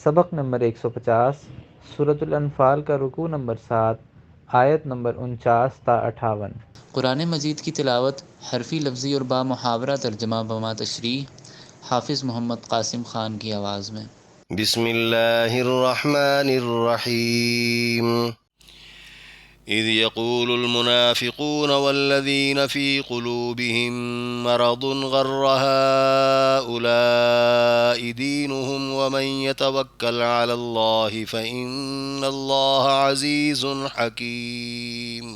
سبق نمبر 150، سورۃ الانفال کا رکوع نمبر 7، آیت نمبر 49 تا 58۔ قرآن مجید کی تلاوت حرفی لفظی اور با محاورہ ترجمہ بما تشریح حافظ محمد قاسم خان کی آواز میں۔ بسم اللہ الرحمن الرحیم۔ اذ يقول المنافقون والذين في قلوبهم مرض غر هؤلاء دينهم ومن يتوكل على الله فإن الله عزيز حكيم۔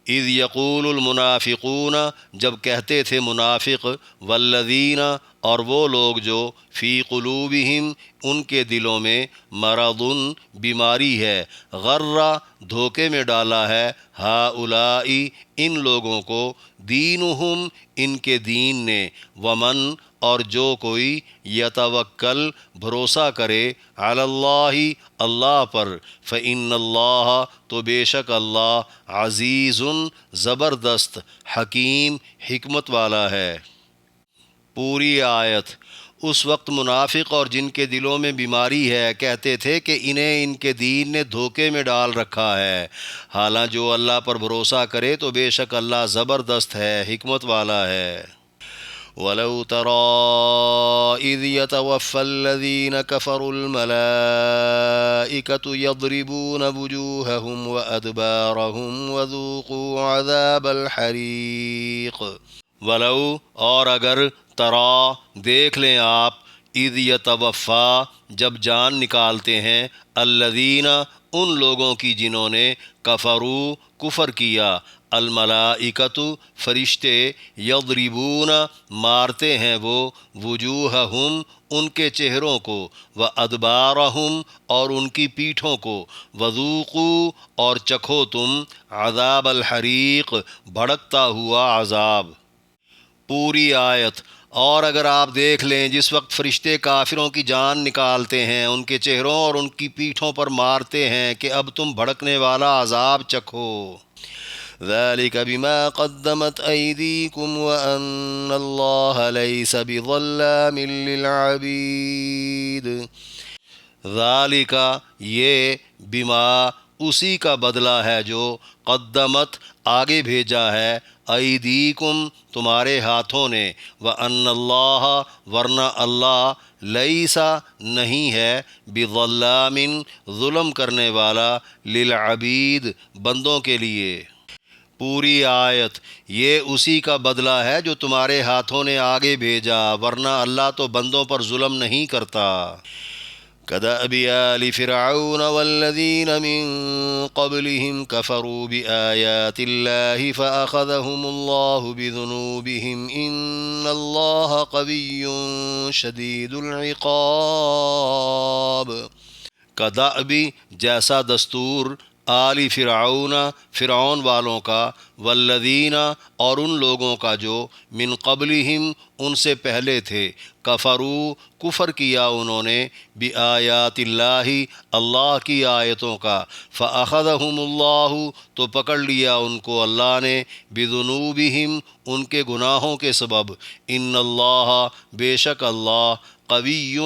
اذ یقول المنافقون، جب کہتے تھے منافق، والذین، اور وہ لوگ جو، فی قلوبہم، ان کے دلوں میں، مرض، بیماری ہے، غر، دھوکے میں ڈالا ہے، ہؤلاء، ان لوگوں کو، دینہم، ان کے دین نے، ومن، اور جو کوئی، یتوکل، بھروسہ کرے، علی اللہ، اللہ پر، فإن اللہ، تو بے شک اللہ، عزیز، زبردست، حکیم، حکمت والا ہے۔ پوری آیت۔ اس وقت منافق اور جن کے دلوں میں بیماری ہے کہتے تھے کہ انہیں ان کے دین نے دھوکے میں ڈال رکھا ہے، حالاں جو اللہ پر بھروسہ کرے تو بے شک اللہ زبردست ہے، حکمت والا ہے۔ وَلَوْ تَرَىٰ إِذْ يَتَوَفَّى الَّذِينَ كَفَرُوا الْمَلَائِكَةُ يَضْرِبُونَ وُجُوهَهُمْ وَأَدْبَارَهُمْ وَذُوقُوا عَذَابَ الْحَرِيقِ۔ وَلَوْ، اور اگر، ترا، دیکھ لیں آپ، اذ یتوفیٰ، جب جان نکالتے ہیں، الذین، ان لوگوں کی جنہوں نے، کفروا، کفر کیا، الملائکۃ، فرشتے، یضربون، مارتے ہیں وہ، وجوہہم، ان کے چہروں کو، وادبارہم، اور ان کی پیٹھوں کو، وذوقوا، اور چکھو تم، عذاب الحریق، بھڑکتا ہوا عذاب۔ پوری آیت۔ اور اگر آپ دیکھ لیں جس وقت فرشتے کافروں کی جان نکالتے ہیں، ان کے چہروں اور ان کی پیٹھوں پر مارتے ہیں کہ اب تم بھڑکنے والا عذاب چکھو۔ ذَلِكَ بِمَا قَدَّمَتْ أَيْدِيكُمْ وَأَنَّ اللَّهَ لَيْسَ بِظَلَّامٍ لِّلْعَبِيدِ۔ ذَلِكَ، یہ، بما، اسی کا بدلہ ہے جو، قدمت، آگے بھیجا ہے، ایدیکم، تمہارے ہاتھوں نے، وَأَنَّ اللَّهَ، ورنہ اللہ، لیس، نہیں ہے، بظلام، ظلم کرنے والا، للعبید، بندوں کے لیے۔ پوری آیت۔ یہ اسی کا بدلہ ہے جو تمہارے ہاتھوں نے آگے بھیجا، ورنہ اللہ تو بندوں پر ظلم نہیں کرتا۔ كدأب آل فرعون والذين من قبلهم كفروا بآيات الله فأخذهم الله بذنوبهم إن الله قوي شديد العقاب۔ كدأب، جیسا دستور، آل فرعون، فرعون والوں کا، والذین، اور ان لوگوں کا جو، من قبلہم، ان سے پہلے تھے، کفروا، کفر کیا انہوں نے، بآیات اللہ، اللہ کی آیتوں کا، فأخذہم اللہ، تو پکڑ لیا ان کو اللہ نے، بذنوبہم، ان کے گناہوں کے سبب، ان اللہ، بے شک اللہ، قوی،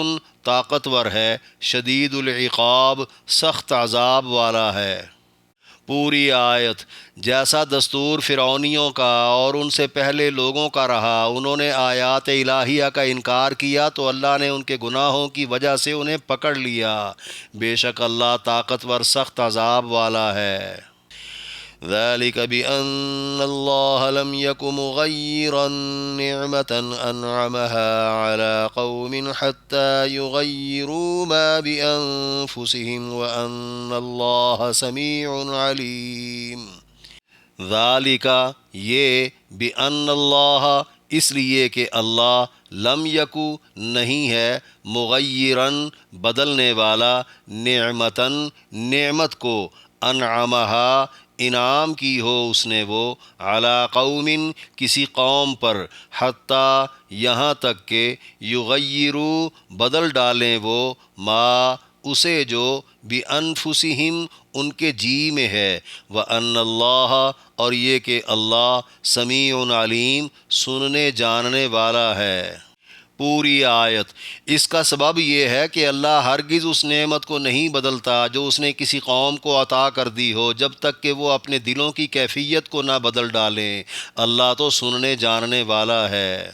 طاقتور ہے، شدید العقاب، سخت عذاب والا ہے۔ پوری آیت۔ جیسا دستور فرعونیوں کا اور ان سے پہلے لوگوں کا رہا، انہوں نے آیات الہیہ کا انکار کیا تو اللہ نے ان کے گناہوں کی وجہ سے انہیں پکڑ لیا، بے شک اللہ طاقتور، سخت عذاب والا ہے۔ ذلك بأن الله لم يك مغيرا نعمة أنعمها على قوم حتى يغيروا ما بأنفسهم وأن الله سميع عليم۔ ذالک، یہ، بأن اللہ، اس لیے کہ اللہ، لم یکو، نہیں ہے، مغیرن، بدلنے والا، نعمتن، نعمت کو، انعمہا، انعام کی ہو اس نے وہ، علی قوم، کسی قوم پر، حتیٰ، یہاں تک کہ، یغیروا، بدل ڈالیں وہ، ما، اسے جو، بِأَنفُسِهِمْ، ان کے جی میں ہے، وَأَنَّ اللَّهَ، اور یہ کہ اللہ، سمیع علیم، سننے جاننے والا ہے۔ پوری آیت۔ اس کا سبب یہ ہے کہ اللہ ہرگز اس نعمت کو نہیں بدلتا جو اس نے کسی قوم کو عطا کر دی ہو جب تک کہ وہ اپنے دلوں کی کیفیت کو نہ بدل ڈالیں۔ اللہ تو سننے جاننے والا ہے۔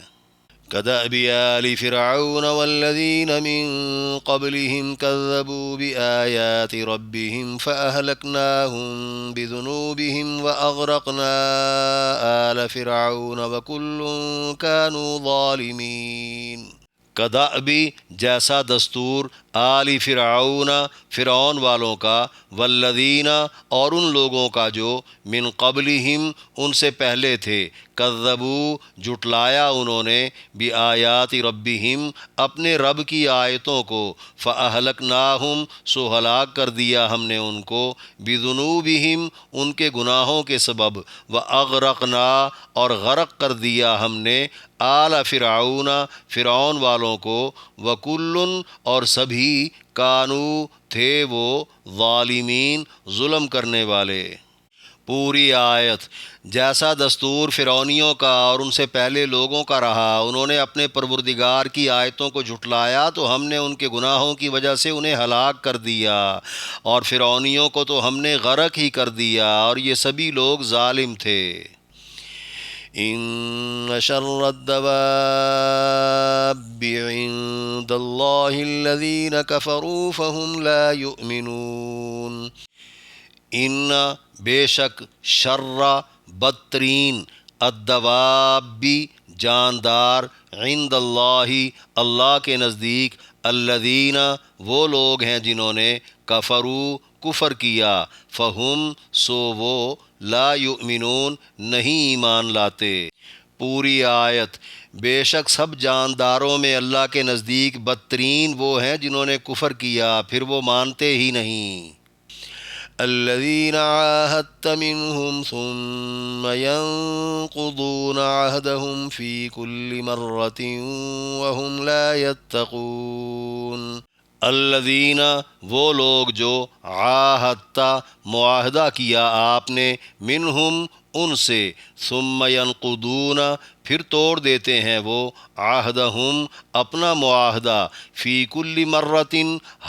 كدأب آل فرعون والذين من قبلهم كذبوا بآيات ربهم فأهلكناهم بذنوبهم وأغرقنا آل فرعون وكل كانوا ظالمين۔ کدأبی جیسا دستور آل فرعون فرعون والوں کا، والذین اور ان لوگوں کا جو من قبلہم ان سے پہلے تھے، کذبوا جھٹلایا انہوں نے، بآیات ربہم اپنے رب کی آیتوں کو، فأہلکناہم سو ہلاک کر دیا ہم نے ان کو، بذنوبہم ان کے گناہوں کے سبب، وأغرقنا اور غرق کر دیا ہم نے، آل فرعون فرعون والوں کو، وکل اور سبھی، کانو تھے وہ، ظالمین ظلم کرنے والے۔ پوری آیت۔ جیسا دستور فرعونیوں کا اور ان سے پہلے لوگوں کا رہا، انہوں نے اپنے پروردگار کی آیتوں کو جھٹلایا تو ہم نے ان کے گناہوں کی وجہ سے انہیں ہلاک کر دیا، اور فرعونیوں کو تو ہم نے غرق ہی کر دیا، اور یہ سبھی لوگ ظالم تھے۔ ان شر الدواب عند الله الذين كفروا فهم لا يؤمنون۔ ان بے شک، شر بدترین، الدواب جاندار، عند اللہ اللہ کے نزدیک، الذین وہ لوگ ہیں جنہوں نے، کفروا کفر کیا، فہم سو وہ، لا یؤمنون نہیں ایمان لاتے۔ پوری آیت۔ بے شک سب جانداروں میں اللہ کے نزدیک بدترین وہ ہیں جنہوں نے کفر کیا پھر وہ مانتے ہی نہیں۔ الذين عاهدت منهم ثم ينقضون عهدهم في كل مرة وهم لا يتقون۔ الذین وہ لوگ جو، عاہدت معاہدہ کیا آپ نے، منہم ان سے، ثم ینقضون پھر توڑ دیتے ہیں وہ، عہدہم اپنا معاہدہ، فی کل مرۃ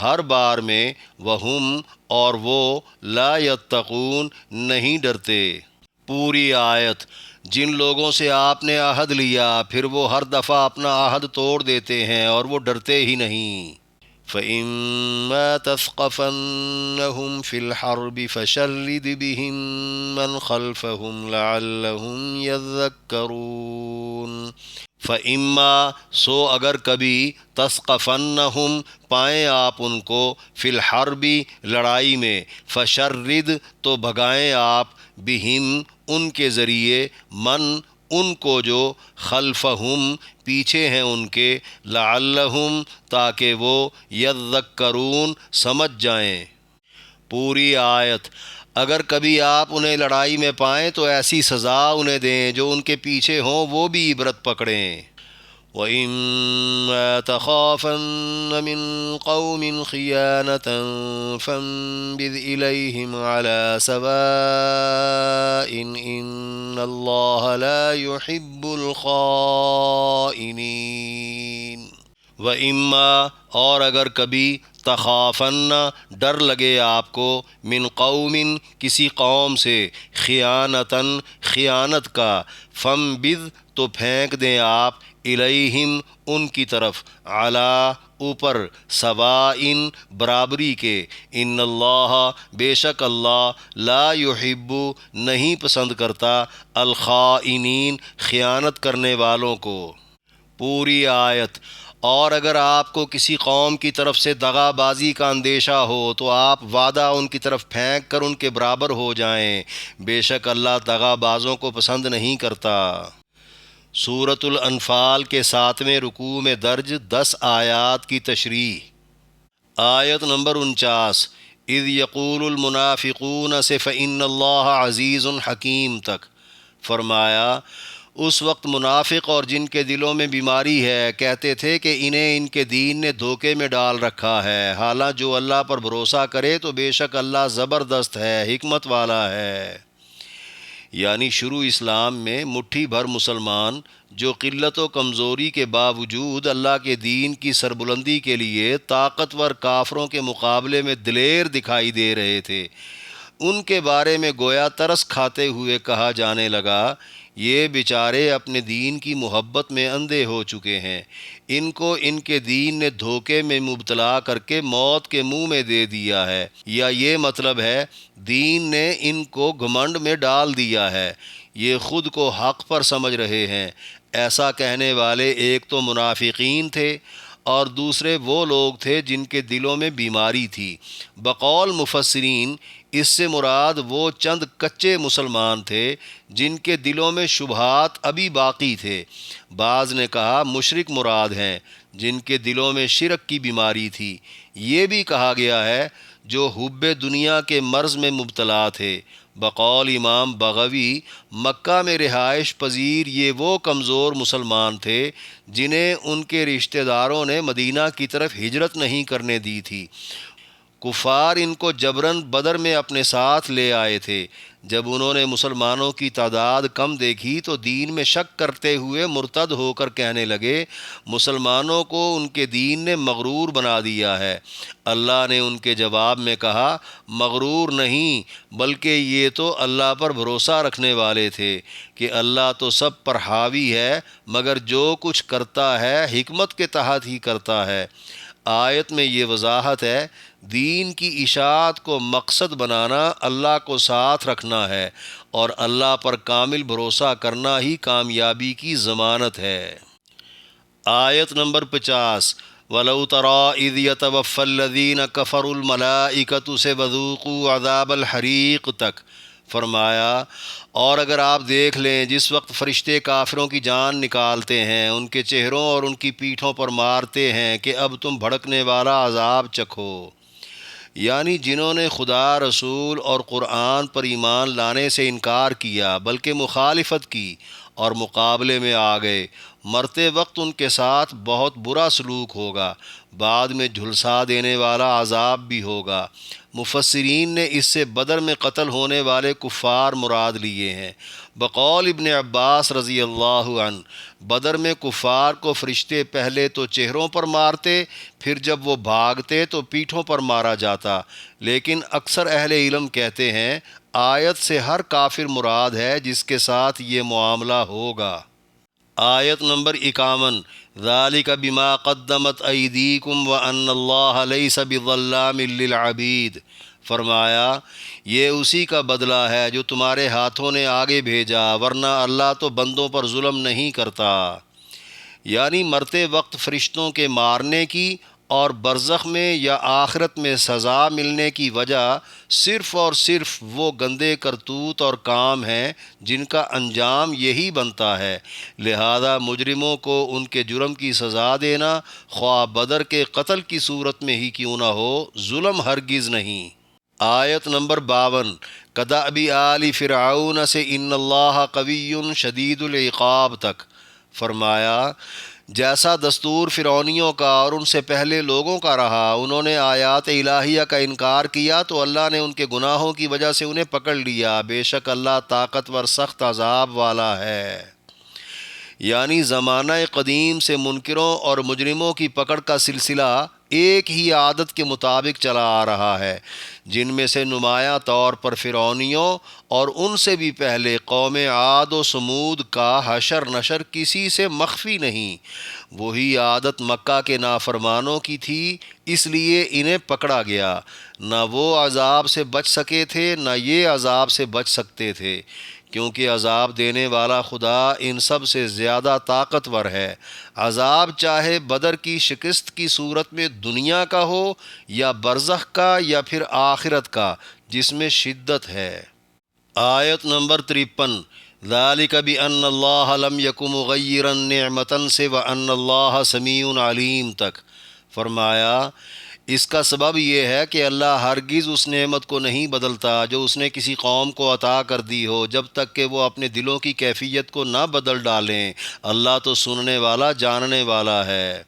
ہر بار میں، وہم اور وہ، لا یتقون نہیں ڈرتے۔ پوری آیت۔ جن لوگوں سے آپ نے عہد لیا پھر وہ ہر دفعہ اپنا عہد توڑ دیتے ہیں اور وہ ڈرتے ہی نہیں۔ فَإِمَّا تَثْقَفَنَّهُمْ فِي الْحَرْبِ فَشَرِّدْ بِهِمْ مَنْ خَلْفَهُمْ لَعَلَّهُمْ يَذَّكَّرُونَ۔ فَإِمَّا سو اگر کبھی، تثقفنہم پائیں آپ ان کو، فی الحرب لڑائی میں، فشرد تو بھگائیں آپ، بہم ان کے ذریعے، من ان کو جو، خلفہم پیچھے ہیں ان کے، لعلہم تاکہ وہ، یذکرون سمجھ جائیں۔ پوری آیت۔ اگر کبھی آپ انہیں لڑائی میں پائیں تو ایسی سزا انہیں دیں جو ان کے پیچھے ہوں وہ بھی عبرت پکڑیں۔ وَإِمَّا تَخَافَنَّ مِن قَوْمٍ خِيَانَةً فَانبِذْ إِلَيْهِمْ عَلَى سَوَاءٍ إِنَّ اللَّهَ لَا يُحِبُّ الْخَائِنِينَ۔ وَإِمَّا اور اگر کبھی، تخافن ڈر لگے آپ کو، من قوم کسی قوم سے، خیانتاً خیانت کا، فانبذ تو پھینک دیں آپ، الیہم ان کی طرف، علی اوپر، سوائن برابری کے، ان اللہ بے شک اللہ، لا یحب نہیں پسند کرتا، الخائنین خیانت کرنے والوں کو۔ پوری آیت۔ اور اگر آپ کو کسی قوم کی طرف سے دغا بازی کا اندیشہ ہو تو آپ وعدہ ان کی طرف پھینک کر ان کے برابر ہو جائیں، بے شک اللہ دغا بازوں کو پسند نہیں کرتا۔ سورۃ الانفال کے 7ویں رکوع میں درج 10 آیات کی تشریح۔ آیت نمبر 49، اذ یقول المنافقون سے فإن اللہ عزیز حکیم تک، فرمایا اس وقت منافق اور جن کے دلوں میں بیماری ہے کہتے تھے کہ انہیں ان کے دین نے دھوکے میں ڈال رکھا ہے، حالانکہ جو اللہ پر بھروسہ کرے تو بے شک اللہ زبردست ہے، حکمت والا ہے۔ یعنی شروع اسلام میں مٹھی بھر مسلمان جو قلت و کمزوری کے باوجود اللہ کے دین کی سربلندی کے لیے طاقتور کافروں کے مقابلے میں دلیر دکھائی دے رہے تھے، ان کے بارے میں گویا ترس کھاتے ہوئے کہا جانے لگا، یہ بیچارے اپنے دین کی محبت میں اندھے ہو چکے ہیں، ان کو ان کے دین نے دھوکے میں مبتلا کر کے موت کے منہ میں دے دیا ہے، یا یہ مطلب ہے دین نے ان کو گھمنڈ میں ڈال دیا ہے، یہ خود کو حق پر سمجھ رہے ہیں۔ ایسا کہنے والے ایک تو منافقین تھے اور دوسرے وہ لوگ تھے جن کے دلوں میں بیماری تھی۔ بقول مفسرین اس سے مراد وہ چند کچے مسلمان تھے جن کے دلوں میں شبہات ابھی باقی تھے۔ بعض نے کہا مشرک مراد ہیں جن کے دلوں میں شرک کی بیماری تھی۔ یہ بھی کہا گیا ہے جو حب دنیا کے مرض میں مبتلا تھے۔ بقول امام بغوی مکہ میں رہائش پذیر یہ وہ کمزور مسلمان تھے جنہیں ان کے رشتہ داروں نے مدینہ کی طرف ہجرت نہیں کرنے دی تھی۔ کفار ان کو جبراً بدر میں اپنے ساتھ لے آئے تھے۔ جب انہوں نے مسلمانوں کی تعداد کم دیکھی تو دین میں شک کرتے ہوئے مرتد ہو کر کہنے لگے، مسلمانوں کو ان کے دین نے مغرور بنا دیا ہے۔ اللہ نے ان کے جواب میں کہا، مغرور نہیں بلکہ یہ تو اللہ پر بھروسہ رکھنے والے تھے کہ اللہ تو سب پر حاوی ہے، مگر جو کچھ کرتا ہے حکمت کے تحت ہی کرتا ہے۔ آیت میں یہ وضاحت ہے دین کی اشاعت کو مقصد بنانا اللہ کو ساتھ رکھنا ہے اور اللہ پر کامل بھروسہ کرنا ہی کامیابی کی ضمانت ہے۔ آیت نمبر 50 وَلَوْ تَرَىٰ إِذْ يَتَوَفَّى الَّذِينَ كَفَرُوا الْمَلَائِكَةُ سے وَذُوقُوا عَذَابَ الْحَرِيقِ تک فرمایا، اور اگر آپ دیکھ لیں جس وقت فرشتے کافروں کی جان نکالتے ہیں، ان کے چہروں اور ان کی پیٹھوں پر مارتے ہیں کہ اب تم بھڑکنے والا عذاب چکھو، یعنی جنہوں نے خدا، رسول اور قرآن پر ایمان لانے سے انکار کیا بلکہ مخالفت کی اور مقابلے میں آ گئے، مرتے وقت ان کے ساتھ بہت برا سلوک ہوگا، بعد میں جھلسا دینے والا عذاب بھی ہوگا۔ مفسرین نے اس سے بدر میں قتل ہونے والے کفار مراد لیے ہیں۔ بقول ابن عباس رضی اللہ عنہ بدر میں کفار کو فرشتے پہلے تو چہروں پر مارتے، پھر جب وہ بھاگتے تو پیٹھوں پر مارا جاتا، لیکن اکثر اہل علم کہتے ہیں آیت سے ہر کافر مراد ہے جس کے ساتھ یہ معاملہ ہوگا۔ آیت نمبر 51 ذَلِكَ بِمَا قَدَّمَتْ أَيْدِيكُمْ وَأَنَّ اللَّهَ لَيْسَ بِظَلَّامٍ لِّلْعَبِيدِ فرمایا یہ اسی کا بدلہ ہے جو تمہارے ہاتھوں نے آگے بھیجا، ورنہ اللہ تو بندوں پر ظلم نہیں کرتا۔ یعنی مرتے وقت فرشتوں کے مارنے کی اور برزخ میں یا آخرت میں سزا ملنے کی وجہ صرف اور صرف وہ گندے کرتوت اور کام ہیں جن کا انجام یہی بنتا ہے، لہذا مجرموں کو ان کے جرم کی سزا دینا، خواہ بدر کے قتل کی صورت میں ہی کیوں نہ ہو، ظلم ہرگز نہیں۔ آیت نمبر 52 کدأب آل فرعون سے ان اللہ قوی شدید العقاب تک فرمایا جیسا دستور فرعونیوں کا اور ان سے پہلے لوگوں کا رہا، انہوں نے آیات الہیہ کا انکار کیا تو اللہ نے ان کے گناہوں کی وجہ سے انہیں پکڑ لیا، بے شک اللہ طاقتور سخت عذاب والا ہے۔ یعنی زمانہ قدیم سے منکروں اور مجرموں کی پکڑ کا سلسلہ ایک ہی عادت کے مطابق چلا آ رہا ہے، جن میں سے نمایاں طور پر فرعونیوں اور ان سے بھی پہلے قوم عاد و سمود کا حشر نشر کسی سے مخفی نہیں۔ وہی عادت مکہ کے نافرمانوں کی تھی، اس لیے انہیں پکڑا گیا، نہ وہ عذاب سے بچ سکے تھے نہ یہ عذاب سے بچ سکتے تھے، کیونکہ عذاب دینے والا خدا ان سب سے زیادہ طاقتور ہے۔ عذاب چاہے بدر کی شکست کی صورت میں دنیا کا ہو یا برزخ کا یا پھر آخرت کا جس میں شدت ہے۔ آیت نمبر 53 ذَلِكَ بِأَنَّ اللَّهَ لَمْ يَكُ مُغَيِّرًا نِعْمَةً سے وَأَنَّ اللَّهَ سَمِيعٌ عَلِيمٌ تک فرمایا اس کا سبب یہ ہے کہ اللہ ہرگز اس نعمت کو نہیں بدلتا جو اس نے کسی قوم کو عطا کر دی ہو، جب تک کہ وہ اپنے دلوں کی کیفیت کو نہ بدل ڈالیں، اللہ تو سننے والا جاننے والا ہے۔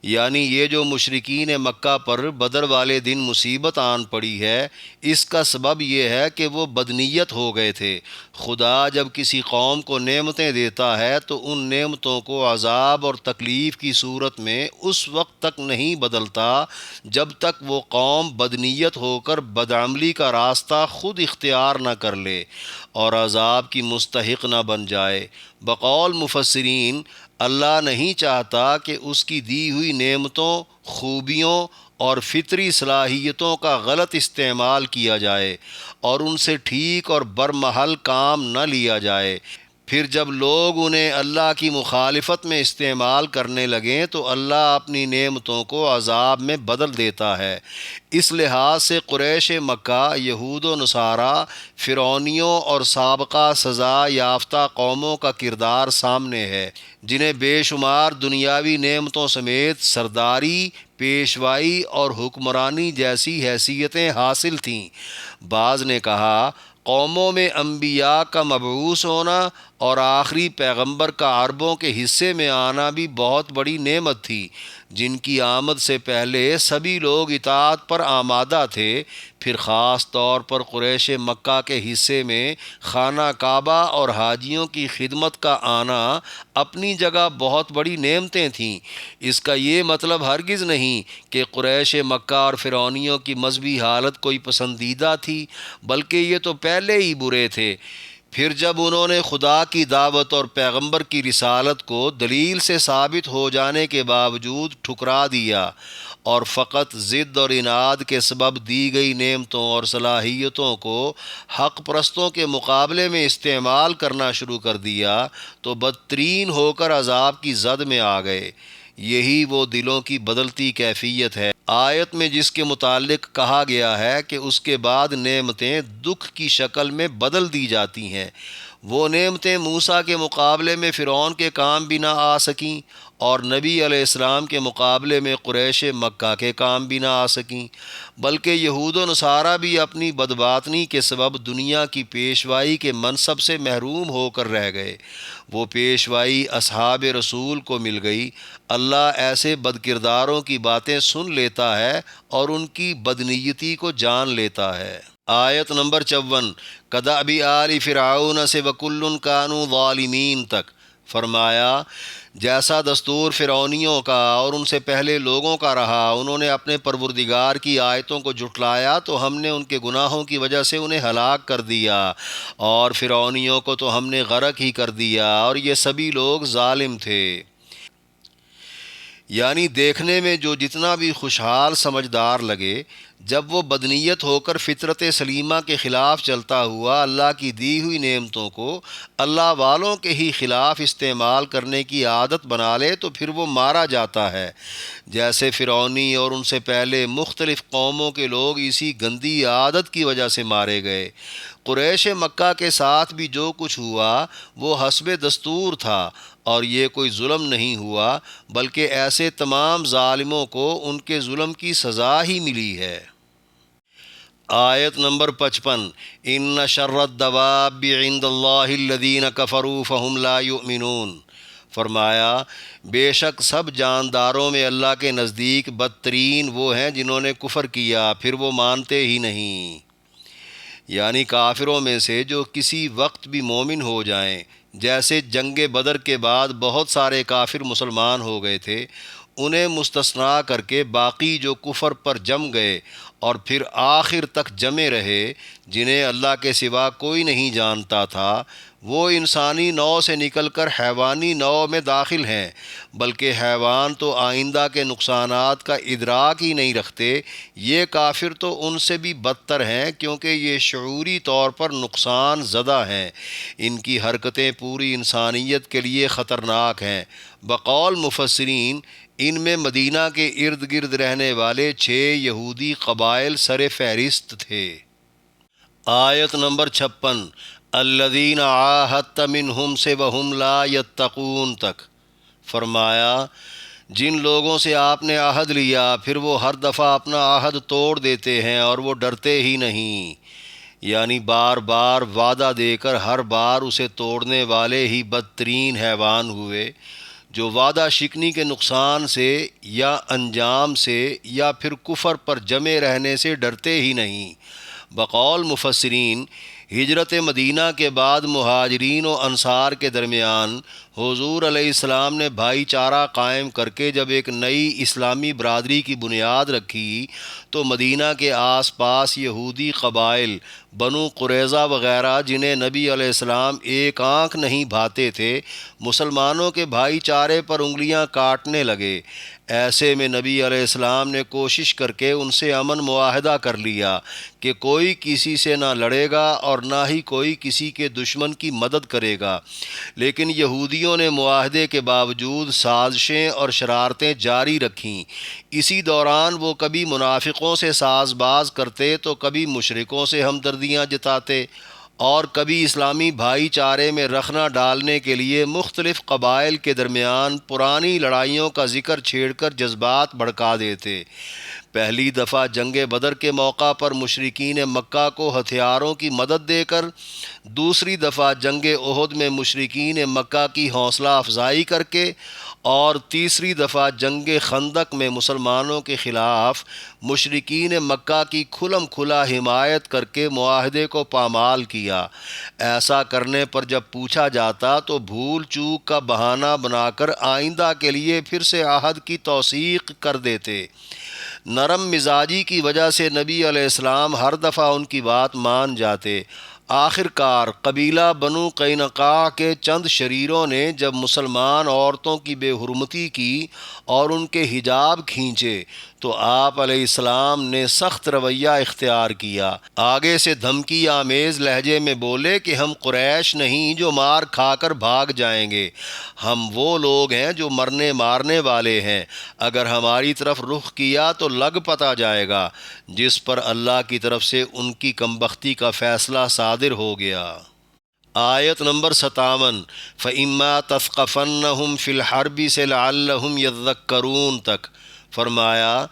یعنی یہ جو مشرکین مکہ پر بدر والے دن مصیبت آن پڑی ہے، اس کا سبب یہ ہے کہ وہ بدنیت ہو گئے تھے۔ خدا جب کسی قوم کو نعمتیں دیتا ہے تو ان نعمتوں کو عذاب اور تکلیف کی صورت میں اس وقت تک نہیں بدلتا جب تک وہ قوم بدنیت ہو کر بدعملی کا راستہ خود اختیار نہ کر لے اور عذاب کی مستحق نہ بن جائے۔ بقول مفسرین، اللہ نہیں چاہتا کہ اس کی دی ہوئی نعمتوں، خوبیوں اور فطری صلاحیتوں کا غلط استعمال کیا جائے اور ان سے ٹھیک اور برمحل کام نہ لیا جائے۔ پھر جب لوگ انہیں اللہ کی مخالفت میں استعمال کرنے لگیں تو اللہ اپنی نعمتوں کو عذاب میں بدل دیتا ہے۔ اس لحاظ سے قریش مکہ، یہود و نصارہ، فرعونیوں اور سابقہ سزا یافتہ قوموں کا کردار سامنے ہے، جنہیں بے شمار دنیاوی نعمتوں سمیت سرداری، پیشوائی اور حکمرانی جیسی حیثیتیں حاصل تھیں۔ بعض نے کہا، قوموں میں انبیاء کا مبعوث ہونا اور آخری پیغمبر کا عربوں کے حصے میں آنا بھی بہت بڑی نعمت تھی، جن کی آمد سے پہلے سبھی لوگ اطاعت پر آمادہ تھے۔ پھر خاص طور پر قریش مکہ کے حصے میں خانہ کعبہ اور حاجیوں کی خدمت کا آنا اپنی جگہ بہت بڑی نعمتیں تھیں۔ اس کا یہ مطلب ہرگز نہیں کہ قریش مکہ اور فرعونیوں کی مذہبی حالت کوئی پسندیدہ تھی، بلکہ یہ تو پہلے ہی برے تھے۔ پھر جب انہوں نے خدا کی دعوت اور پیغمبر کی رسالت کو دلیل سے ثابت ہو جانے کے باوجود ٹھکرا دیا اور فقط ضد اور عناد کے سبب دی گئی نعمتوں اور صلاحیتوں کو حق پرستوں کے مقابلے میں استعمال کرنا شروع کر دیا تو بدترین ہو کر عذاب کی زد میں آ گئے۔ یہی وہ دلوں کی بدلتی کیفیت ہے۔ آیت میں جس کے متعلق کہا گیا ہے کہ اس کے بعد نعمتیں دکھ کی شکل میں بدل دی جاتی ہیں، وہ نعمتیں موسیٰ کے مقابلے میں فرعون کے کام بھی نہ آ سکیں اور نبی علیہ السلام کے مقابلے میں قریش مکہ کے کام بھی نہ آ سکیں، بلکہ یہود و نصارہ بھی اپنی بدباطنی کے سبب دنیا کی پیشوائی کے منصب سے محروم ہو کر رہ گئے۔ وہ پیشوائی اصحاب رسول کو مل گئی۔ اللہ ایسے بدکرداروں کی باتیں سن لیتا ہے اور ان کی بدنیتی کو جان لیتا ہے۔ آیت نمبر 54، کدأب آل فرعون سے وکل کانوا ظالمین تک فرمایا، جیسا دستور فرعونیوں کا اور ان سے پہلے لوگوں کا رہا، انہوں نے اپنے پروردگار کی آیتوں کو جھٹلایا تو ہم نے ان کے گناہوں کی وجہ سے انہیں ہلاک کر دیا، اور فرعونیوں کو تو ہم نے غرق ہی کر دیا، اور یہ سبھی لوگ ظالم تھے۔ یعنی دیکھنے میں جو جتنا بھی خوشحال سمجھدار لگے، جب وہ بدنیت ہو کر فطرت سلیمہ کے خلاف چلتا ہوا اللہ کی دی ہوئی نعمتوں کو اللہ والوں کے ہی خلاف استعمال کرنے کی عادت بنا لے تو پھر وہ مارا جاتا ہے، جیسے فرعونی اور ان سے پہلے مختلف قوموں کے لوگ اسی گندی عادت کی وجہ سے مارے گئے۔ قریش مکہ کے ساتھ بھی جو کچھ ہوا وہ حسب دستور تھا، اور یہ کوئی ظلم نہیں ہوا، بلکہ ایسے تمام ظالموں کو ان کے ظلم کی سزا ہی ملی ہے۔ آیت نمبر 55، ان شر الدواب عند اللہ الذین کفروا فہم لا یؤمنون، فرمایا بے شک سب جانداروں میں اللہ کے نزدیک بدترین وہ ہیں جنہوں نے کفر کیا پھر وہ مانتے ہی نہیں۔ یعنی کافروں میں سے جو کسی وقت بھی مومن ہو جائیں، جیسے جنگ بدر کے بعد بہت سارے کافر مسلمان ہو گئے تھے، انہیں مستثنا کر کے باقی جو کفر پر جم گئے اور پھر آخر تک جمے رہے، جنہیں اللہ کے سوا کوئی نہیں جانتا تھا، وہ انسانی نوع سے نکل کر حیوانی نوع میں داخل ہیں، بلکہ حیوان تو آئندہ کے نقصانات کا ادراک ہی نہیں رکھتے، یہ کافر تو ان سے بھی بدتر ہیں کیونکہ یہ شعوری طور پر نقصان زدہ ہیں، ان کی حرکتیں پوری انسانیت کے لیے خطرناک ہیں۔ بقول مفسرین، ان میں مدینہ کے ارد گرد رہنے والے 6 یہودی قبائل سر فہرست تھے۔ آیت نمبر 56، الذین عاہدت منہم سے وہم لا یتقون تک، فرمایا جن لوگوں سے آپ نے عہد لیا پھر وہ ہر دفعہ اپنا عہد توڑ دیتے ہیں اور وہ ڈرتے ہی نہیں، یعنی بار بار وعدہ دے کر ہر بار اسے توڑنے والے ہی بدترین حیوان ہوئے۔ جو وعدہ شکنی کے نقصان سے یا انجام سے یا پھر کفر پر جمے رہنے سے ڈرتے ہی نہیں۔ بقول مفسرین، ہجرت مدینہ کے بعد مہاجرین و انصار کے درمیان حضور علیہ السلام نے بھائی چارہ قائم کر کے جب ایک نئی اسلامی برادری کی بنیاد رکھی تو مدینہ کے آس پاس یہودی قبائل بنو قریظہ وغیرہ، جنہیں نبی علیہ السلام ایک آنکھ نہیں بھاتے تھے، مسلمانوں کے بھائی چارے پر انگلیاں کاٹنے لگے۔ ایسے میں نبی علیہ السلام نے کوشش کر کے ان سے امن معاہدہ کر لیا کہ کوئی کسی سے نہ لڑے گا اور نہ ہی کوئی کسی کے دشمن کی مدد کرے گا، لیکن یہودیوں نے معاہدے کے باوجود سازشیں اور شرارتیں جاری رکھیں۔ اسی دوران وہ کبھی منافقوں سے ساز باز کرتے تو کبھی مشرکوں سے ہمدردیاں جتاتے اور کبھی اسلامی بھائی چارے میں رخنہ ڈالنے کے لیے مختلف قبائل کے درمیان پرانی لڑائیوں کا ذکر چھیڑ کر جذبات بھڑکا دیتے۔ پہلی دفعہ جنگ بدر کے موقع پر مشرکین مکہ کو ہتھیاروں کی مدد دے کر، دوسری دفعہ جنگ احد میں مشرکین مکہ کی حوصلہ افزائی کر کے، اور تیسری دفعہ جنگ خندق میں مسلمانوں کے خلاف مشرکین مکہ کی کھلم کھلا حمایت کر کے معاہدے کو پامال کیا۔ ایسا کرنے پر جب پوچھا جاتا تو بھول چوک کا بہانہ بنا کر آئندہ کے لیے پھر سے عہد کی توثیق کر دیتے۔ نرم مزاجی کی وجہ سے نبی علیہ السلام ہر دفعہ ان کی بات مان جاتے۔ آخر کار قبیلہ بنو قینقاع کے چند شریروں نے جب مسلمان عورتوں کی بے حرمتی کی اور ان کے حجاب کھینچے تو آپ علیہ السلام نے سخت رویہ اختیار کیا۔ آگے سے دھمکی آمیز لہجے میں بولے کہ ہم قریش نہیں جو مار کھا کر بھاگ جائیں گے، ہم وہ لوگ ہیں جو مرنے مارنے والے ہیں، اگر ہماری طرف رخ کیا تو لگ پتا جائے گا، جس پر اللہ کی طرف سے ان کی کمبختی کا فیصلہ صادر ہو گیا۔ آیت نمبر 57، فَإِمَّا تَثْقَفَنَّهُمْ فِي الْحَرْبِ سے لَعَلَّهُمْ يَذَّكَّرُونَ تک فرمایا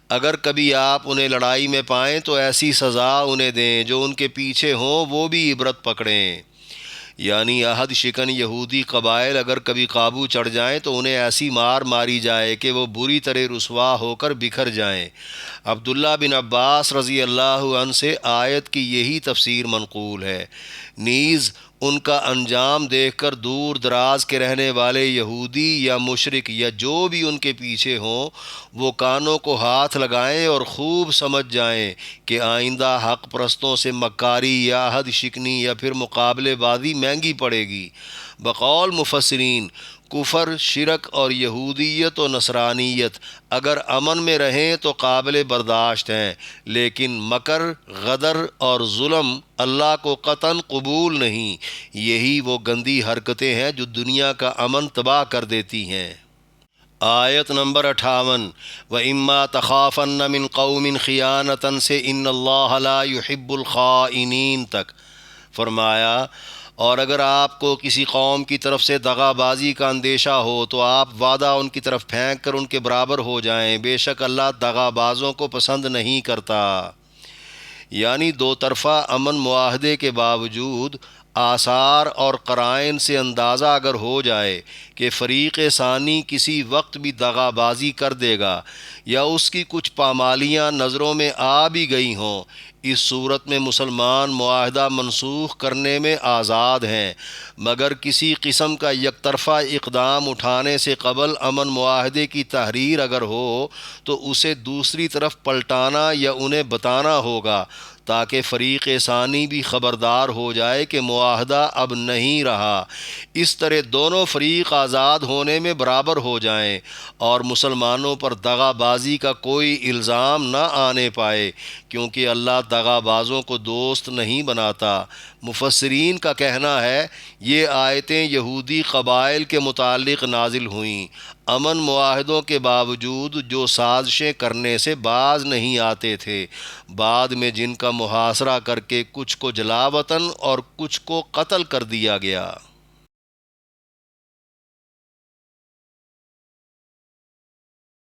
اگر کبھی آپ انہیں لڑائی میں پائیں تو ایسی سزا انہیں دیں جو ان کے پیچھے ہوں، وہ بھی عبرت پکڑیں۔ یعنی عہد شکن یہودی قبائل اگر کبھی قابو چڑھ جائیں تو انہیں ایسی مار ماری جائے کہ وہ بری طرح رسوا ہو کر بکھر جائیں۔ عبداللہ بن عباس رضی اللہ عنہ سے آیت کی یہی تفسیر منقول ہے۔ نیز ان کا انجام دیکھ کر دور دراز کے رہنے والے یہودی یا مشرک یا جو بھی ان کے پیچھے ہوں، وہ کانوں کو ہاتھ لگائیں اور خوب سمجھ جائیں کہ آئندہ حق پرستوں سے مکاری یا عہد شکنی یا پھر مقابلے بازی مہنگی پڑے گی۔ بقول مفسرین، کفر، شرک اور یہودیت و نصرانیت اگر امن میں رہیں تو قابل برداشت ہیں، لیکن مکر، غدر اور ظلم اللہ کو قطعاً قبول نہیں۔ یہی وہ گندی حرکتیں ہیں جو دنیا کا امن تباہ کر دیتی ہیں۔ آیت نمبر 58، وَإِمَّا تَخَافَنَّ مِن قَوْمٍ خِيَانَةً سے إِنَّ اللَّهَ لَا يُحِبُّ الْخَائِنِينَ تک فرمایا اور اگر آپ کو کسی قوم کی طرف سے دغا بازی کا اندیشہ ہو تو آپ وعدہ ان کی طرف پھینک کر ان کے برابر ہو جائیں، بے شک اللہ دغا بازوں کو پسند نہیں کرتا۔ یعنی دو طرفہ امن معاہدے کے باوجود آثار اور قرائن سے اندازہ اگر ہو جائے کہ فریق ثانی کسی وقت بھی دغا بازی کر دے گا یا اس کی کچھ پامالیاں نظروں میں آ بھی گئی ہوں، اس صورت میں مسلمان معاہدہ منسوخ کرنے میں آزاد ہیں، مگر کسی قسم کا یک طرفہ اقدام اٹھانے سے قبل امن معاہدے کی تحریر اگر ہو تو اسے دوسری طرف پلٹانا یا انہیں بتانا ہوگا تاکہ فریق ثانی بھی خبردار ہو جائے کہ معاہدہ اب نہیں رہا۔ اس طرح دونوں فریق آزاد ہونے میں برابر ہو جائیں اور مسلمانوں پر دغا بازی کا کوئی الزام نہ آنے پائے، کیونکہ اللہ دغا بازوں کو دوست نہیں بناتا۔ مفسرین کا کہنا ہے یہ آیتیں یہودی قبائل کے متعلق نازل ہوئیں، امن معاہدوں کے باوجود جو سازشیں کرنے سے باز نہیں آتے تھے، بعد میں جن کا محاصرہ کر کے کچھ کو جلا وطن اور کچھ کو قتل کر دیا گیا۔